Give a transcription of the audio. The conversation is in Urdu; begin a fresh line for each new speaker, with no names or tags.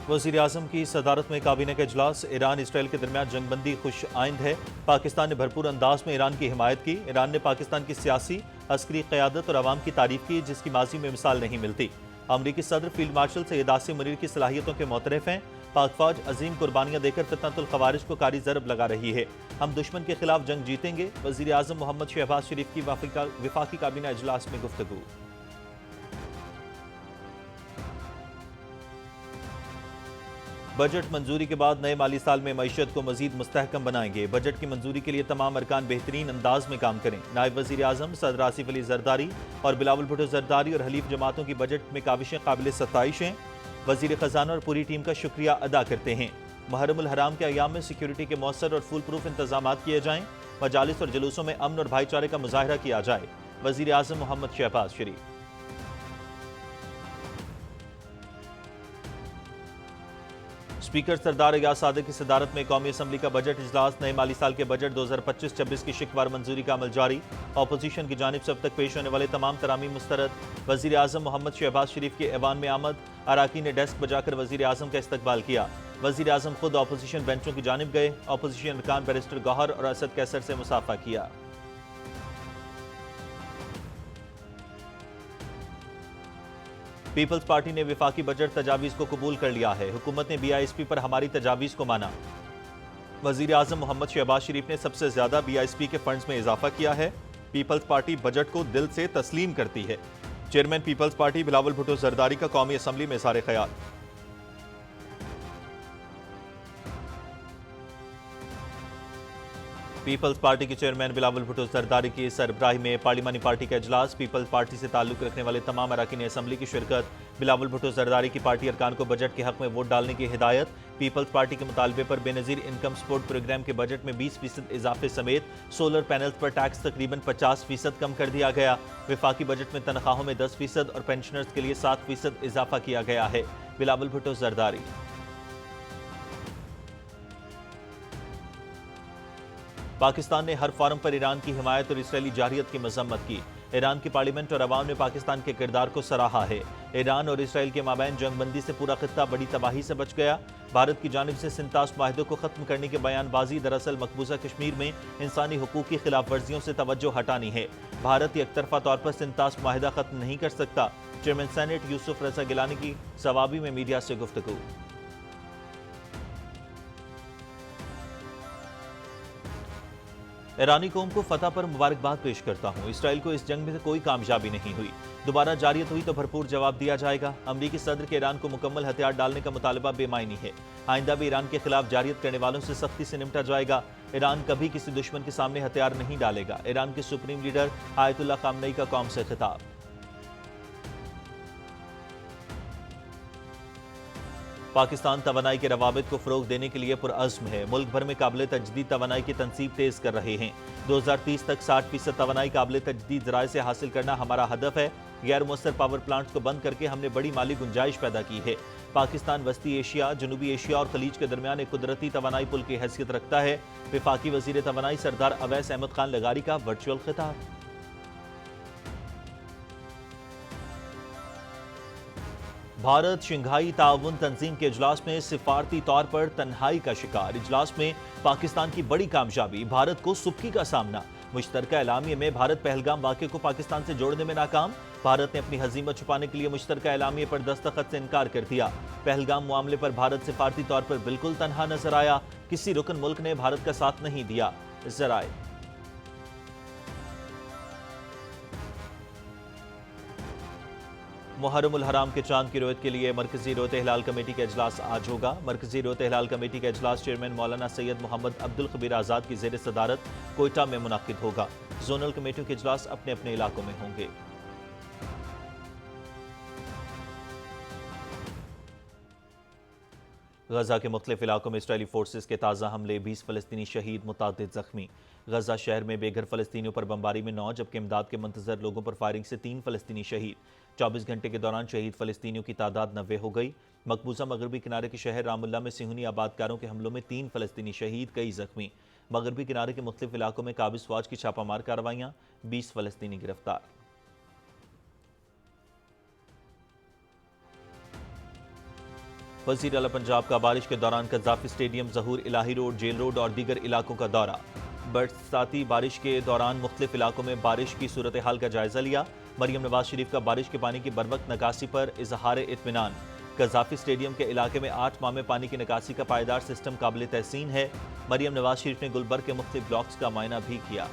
وزیر اعظم کی صدارت میں کابینہ کا اجلاس، ایران اسرائیل کے درمیان جنگ بندی خوش آئند ہے۔ پاکستان نے بھرپور انداز میں ایران کی حمایت کی۔ ایران نے پاکستان کی سیاسی، عسکری قیادت اور عوام کی تعریف کی، جس کی ماضی میں مثال نہیں ملتی۔ امریکی صدر فیلڈ مارشل سید عاصم منیر کی صلاحیتوں کے معترف ہیں۔ پاک فوج عظیم قربانیاں دے کر فتنۃ الخوارج کو کاری ضرب لگا رہی ہے۔ ہم دشمن کے خلاف جنگ جیتیں گے۔ وزیر اعظم محمد شہباز شریف کی وفاقی کابینہ اجلاس میں گفتگو۔ بجٹ منظوری کے بعد نئے مالی سال میں معیشت کو مزید مستحکم بنائیں گے۔ بجٹ کی منظوری کے لیے تمام ارکان بہترین انداز میں کام کریں۔ نائب وزیر اعظم صدر آصف علی زرداری اور بلاول بھٹو زرداری اور حلیف جماعتوں کی بجٹ میں کاوشیں قابل ستائش ہیں۔ وزیر خزانہ اور پوری ٹیم کا شکریہ ادا کرتے ہیں۔ محرم الحرام کے ایام میں سیکیورٹی کے مؤثر اور فول پروف انتظامات کیے جائیں۔ مجالس اور جلوسوں میں امن اور بھائی چارے کا مظاہرہ کیا جائے۔ وزیر اعظم محمد شہباز شریف۔ اسپیکر سردار ایاز صادق کی صدارت میں قومی اسمبلی کا بجٹ اجلاس، نئے مالی سال کے بجٹ 2025-26 کی شکوار منظوری کا عمل جاری۔ اپوزیشن کی جانب سے اب تک پیش ہونے والے تمام ترامیم مسترد۔ وزیر اعظم محمد شہباز شریف کے ایوان میں آمد، اراکین نے ڈیسک بجا کر وزیر اعظم کا استقبال کیا۔ وزیر اعظم خود اپوزیشن بینچوں کی جانب گئے۔ اپوزیشن ارکان بیرسٹر گوہر اور اسد کیسر سے مصافحہ کیا۔ پیپلز پارٹی نے وفاقی بجٹ تجاویز کو قبول کر لیا ہے۔ حکومت نے BISP پر ہماری تجاویز کو مانا۔ وزیر اعظم محمد شہباز شریف نے سب سے زیادہ BISP کے فنڈز میں اضافہ کیا ہے۔ پیپلز پارٹی بجٹ کو دل سے تسلیم کرتی ہے۔ Chairman Peoples Party Bilawal Bhutto Zardari کا قومی اسمبلی میں اظہار خیال۔ پیپلز پارٹی کے چیئرمین بلاول بھٹو زرداری کی سربراہی میں پارلیمانی پارٹی کا اجلاس، پیپلز پارٹی سے تعلق رکھنے والے تمام اراکین اسمبلی کی شرکت۔ بلاول بھٹو زرداری کی پارٹی ارکان کو بجٹ کے حق میں ووٹ ڈالنے کی ہدایت۔ پیپلز پارٹی کے مطالبے پر بے نظیر انکم سپورٹ پروگرام کے بجٹ میں 20% اضافے سمیت سولر پینلز پر ٹیکس تقریباً 50% کم کر دیا گیا۔ وفاقی بجٹ میں تنخواہوں میں 10% اور پینشنرز کے لیے 7% اضافہ کیا گیا ہے۔ بلاول بھٹو زرداری۔ پاکستان نے ہر فارم پر ایران کی حمایت اور اسرائیلی جارحیت کی مذمت کی۔ ایران کی پارلیمنٹ اور عوام نے پاکستان کے کردار کو سراہا ہے۔ ایران اور اسرائیل کے مابین جنگ بندی سے پورا خطہ بڑی تباہی سے بچ گیا۔ بھارت کی جانب سے سنتاس معاہدوں کو ختم کرنے کی بیان بازی دراصل مقبوضہ کشمیر میں انسانی حقوق کی خلاف ورزیوں سے توجہ ہٹانی ہے۔ بھارت یک طرفہ طور پر سنتاس معاہدہ ختم نہیں کر سکتا۔ چیئرمین سینیٹ یوسف رضا گیلانی کی ضوابی میں میڈیا سے گفتگو۔ ایرانی قوم کو فتح پر مبارکباد پیش کرتا ہوں۔ اسرائیل کو اس جنگ میں کوئی کامیابی نہیں ہوئی۔ دوبارہ جارحیت ہوئی تو بھرپور جواب دیا جائے گا۔ امریکی صدر کے ایران کو مکمل ہتھیار ڈالنے کا مطالبہ بے معنی ہے۔ آئندہ بھی ایران کے خلاف جارحیت کرنے والوں سے سختی سے نمٹا جائے گا۔ ایران کبھی کسی دشمن کے سامنے ہتھیار نہیں ڈالے گا۔ ایران کے سپریم لیڈر آیت اللہ خامنئی کا قوم سے خطاب۔ پاکستان توانائی کے روابط کو فروغ دینے کے لیے پرعزم ہے۔ ملک بھر میں قابل تجدید توانائی کی تنصیب تیز کر رہے ہیں۔ 2030 تک 60% توانائی قابل تجدید ذرائع سے حاصل کرنا ہمارا ہدف ہے۔ غیر مؤثر پاور پلانٹس کو بند کر کے ہم نے بڑی مالی گنجائش پیدا کی ہے۔ پاکستان وسطی ایشیا، جنوبی ایشیا اور خلیج کے درمیان ایک قدرتی توانائی پل کی حیثیت رکھتا ہے۔ وفاقی وزیر توانائی سردار اویس احمد خان لغاری کا ورچوئل خطاب۔ بھارت شنگھائی تعاون تنظیم کے اجلاس میں سفارتی طور پر تنہائی کا شکار۔ اجلاس میں پاکستان کی بڑی کامیابی، بھارت کو سبکی کا سامنا۔ مشترکہ اعلامیے میں بھارت پہلگام واقعے کو پاکستان سے جوڑنے میں ناکام۔ بھارت نے اپنی ہزیمت چھپانے کے لیے مشترکہ اعلامیے پر دستخط سے انکار کر دیا۔ پہلگام معاملے پر بھارت سفارتی طور پر بالکل تنہا نظر آیا۔ کسی رکن ملک نے بھارت کا ساتھ نہیں دیا۔ ذرائع محرم الحرام کے چاند کی رویت کے لیے مرکزی رویت ہلال کمیٹی کا اجلاس آج ہوگا۔ مرکزی رویت ہلال کمیٹی کا اجلاس چیئرمین مولانا سید محمد عبدالخبیر آزاد کی زیر صدارت کوئٹہ میں منعقد ہوگا۔ زونل کمیٹیوں کے اجلاس اپنے اپنے علاقوں میں ہوں گے۔ غزہ کے مختلف علاقوں میں اسرائیلی فورسز کے تازہ حملے، 20 فلسطینی شہید، متعدد زخمی۔ غزہ شہر میں بے گھر فلسطینیوں پر بمباری میں 9 جبکہ امداد کے منتظر لوگوں پر فائرنگ سے 3 فلسطینی شہید۔ 24 گھنٹے کے دوران شہید فلسطینیوں کی تعداد 90 ہو گئی۔ مقبوضہ مغربی کنارے کے شہر رام اللہ میں صہیونی آبادکاروں کے حملوں میں 3 فلسطینی شہید، کئی زخمی۔ مغربی کنارے کے مختلف علاقوں میں قابض فوج کی چھاپہ مار کارروائیاں، 20 فلسطینی گرفتار۔ وزیر اعلیٰ پنجاب کا بارش کے دوران قذافی اسٹیڈیم، ظہور الہی روڈ، جیل روڈ اور دیگر علاقوں کا دورہ۔ برساتی بارش کے دوران مختلف علاقوں میں بارش کی صورتحال کا جائزہ لیا۔ مریم نواز شریف کا بارش کے پانی کی بروقت نکاسی پر اظہار اطمینان۔ قذافی اسٹیڈیم کے علاقے میں 8 ماہ میں پانی کی نکاسی کا پائیدار سسٹم قابل تحسین ہے۔ مریم نواز شریف نے گلبرگ کے مختلف بلاکس کا معائنہ بھی کیا۔